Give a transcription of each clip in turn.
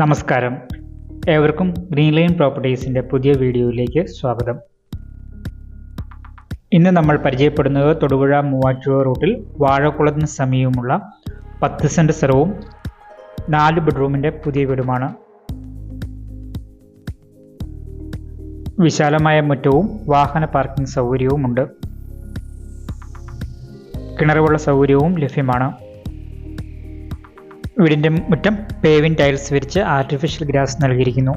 നമസ്കാരം, ഏവർക്കും green line പ്രോപ്പർട്ടീസിൻ്റെ പുതിയ വീഡിയോയിലേക്ക് സ്വാഗതം. ഇന്ന് നമ്മൾ പരിചയപ്പെടുന്നത് തൊടുപുഴ മൂവാറ്റുപുഴ റൂട്ടിൽ വാഴക്കുളത്തിന് സമീപമുള്ള 10 സെൻറ് സ്ഥലവും 4 ബെഡ്റൂമിൻ്റെ പുതിയ വീടുമാണ്. വിശാലമായ മുറ്റവും വാഹന പാർക്കിംഗ് സൗകര്യവുമുണ്ട്. കിണറുവെള്ള സൗകര്യവും ലഭ്യമാണ്. വീടിൻ്റെ മുറ്റം പേവിൻ ടൈൽസ് വിരിച്ച് ആർട്ടിഫിഷ്യൽ ഗ്രാസ് നൽകിയിരിക്കുന്നു.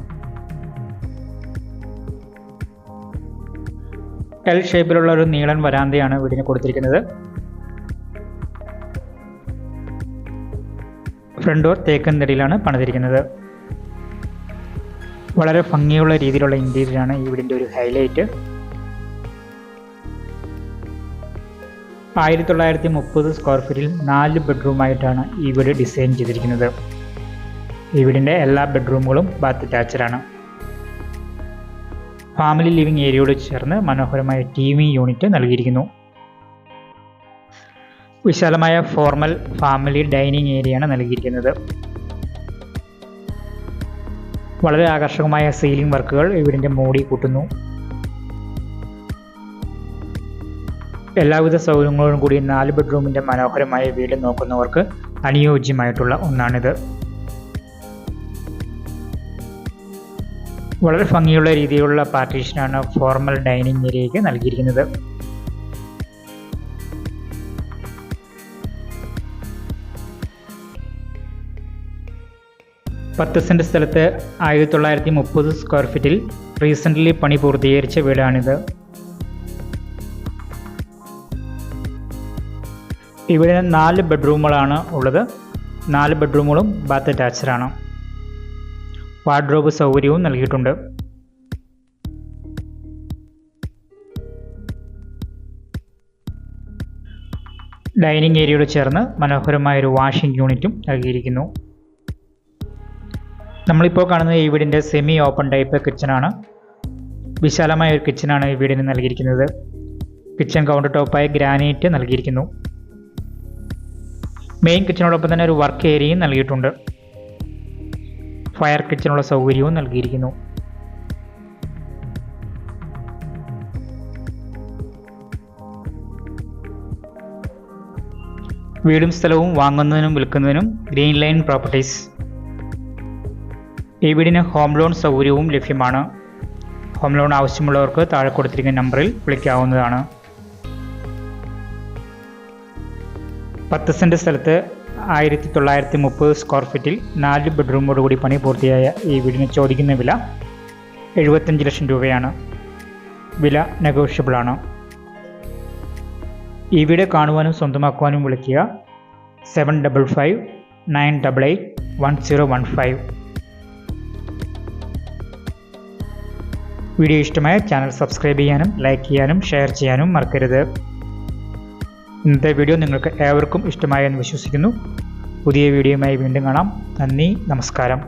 എൽ ഷേപ്പിലുള്ള ഒരു നീളൻ വരാന്തയാണ് വീടിന് കൊടുത്തിരിക്കുന്നത്. ഫ്രണ്ട് ഡോർ തേക്കൻ തടിയിലാണ് പണിതിരിക്കുന്നത്. വളരെ ഭംഗിയുള്ള രീതിയിലുള്ള ഇൻറ്റീരിയറാണ് ഈ വീടിൻ്റെ ഒരു ഹൈലൈറ്റ്. 1930 സ്ക്വയർ ഫീറ്റിൽ 4 ബെഡ്റൂമായിട്ടാണ് ഈ വീട് ഡിസൈൻ ചെയ്തിരിക്കുന്നത്. ഈ വീടിൻ്റെ എല്ലാ ബെഡ്റൂമുകളും ബാത്ത് അറ്റാച്ച്ഡാണ്. ഫാമിലി ലിവിംഗ് ഏരിയയോട് ചേർന്ന് മനോഹരമായ TV യൂണിറ്റ് നൽകിയിരിക്കുന്നു. വിശാലമായ ഫോർമൽ ഫാമിലി ഡൈനിങ് ഏരിയയാണ് നൽകിയിരിക്കുന്നത്. വളരെ ആകർഷകമായ സീലിംഗ് വർക്കുകൾ ഈ വീടിൻ്റെ മോടി കൂട്ടുന്നു. എല്ലാവിധ സൗകര്യങ്ങളോടും കൂടി 4 ബെഡ്റൂമിൻ്റെ മനോഹരമായ വീട് നോക്കുന്നവർക്ക് അനുയോജ്യമായിട്ടുള്ള ഒന്നാണിത്. വളരെ ഭംഗിയുള്ള രീതിയിലുള്ള പാർട്ടീഷനാണ് ഫോർമൽ ഡൈനിങ് ഏരിയയ്ക്ക് നൽകിയിരിക്കുന്നത്. പത്ത് സെൻറ് സ്ഥലത്ത് 1930 സ്ക്വയർ ഫീറ്റിൽ റീസെൻ്റ്ലി പണി പൂർത്തീകരിച്ച വീടാണിത്. ഇവിടെ 4 ബെഡ്റൂമുകളാണ് ഉള്ളത്. 4 ബെഡ്റൂമുകളും ബാത്ത് അറ്റാച്ച്ഡാണ്. വാർഡ്രോബ് സൗകര്യവും നൽകിയിട്ടുണ്ട്. ഡൈനിങ് ഏരിയയോട് ചേർന്ന് മനോഹരമായൊരു വാഷിംഗ് യൂണിറ്റും നൽകിയിരിക്കുന്നു. നമ്മളിപ്പോൾ കാണുന്നത് ഈ വീടിൻ്റെ സെമി ഓപ്പൺ ടൈപ്പ് കിച്ചണാണ്. വിശാലമായ ഒരു കിച്ചണാണ് ഈ വീടിന് നൽകിയിരിക്കുന്നത്. കിച്ചൺ കൗണ്ടർ ടോപ്പായി ഗ്രാനൈറ്റ് നൽകിയിരിക്കുന്നു. മെയിൻ കിച്ചണോടൊപ്പം തന്നെ ഒരു വർക്ക് ഏരിയയും നൽകിയിട്ടുണ്ട്. ഫയർ കിച്ചണുള്ള സൗകര്യവും നൽകിയിരിക്കുന്നു. വീടും സ്ഥലവും വാങ്ങുന്നതിനും വിൽക്കുന്നതിനും ഗ്രീൻ ലൈൻ പ്രോപ്പർട്ടീസ്. ഈ വീടിന് ഹോം ലോൺ സൗകര്യവും ലഭ്യമാണ്. ഹോം ലോൺ ആവശ്യമുള്ളവർക്ക് താഴെ കൊടുത്തിരിക്കുന്ന നമ്പറിൽ വിളിക്കാവുന്നതാണ്. 10 സെൻറ് സ്ഥലത്ത് 1930 സ്ക്വയർ ഫീറ്റിൽ 4 ബെഡ്റൂമോടുകൂടി പണി പൂർത്തിയായ ഈ വീടിന് ചോദിക്കുന്ന വില 75 ലക്ഷം രൂപയാണ്. വില നെഗോഷ്യബിളാണ്. ഈ വീട് കാണുവാനും സ്വന്തമാക്കുവാനും വിളിക്കുക 7558811015. വീഡിയോ ഇഷ്ടമായ ചാനൽ സബ്സ്ക്രൈബ് ചെയ്യാനും ലൈക്ക് ചെയ്യാനും ഷെയർ ചെയ്യാനും മറക്കരുത്. ഇന്നത്തെ വീഡിയോ നിങ്ങൾക്ക് ഏവർക്കും ഇഷ്ടമായെന്ന് വിശ്വസിക്കുന്നു. പുതിയ വീഡിയോയുമായി വീണ്ടും കാണാം. നന്ദി, നമസ്കാരം.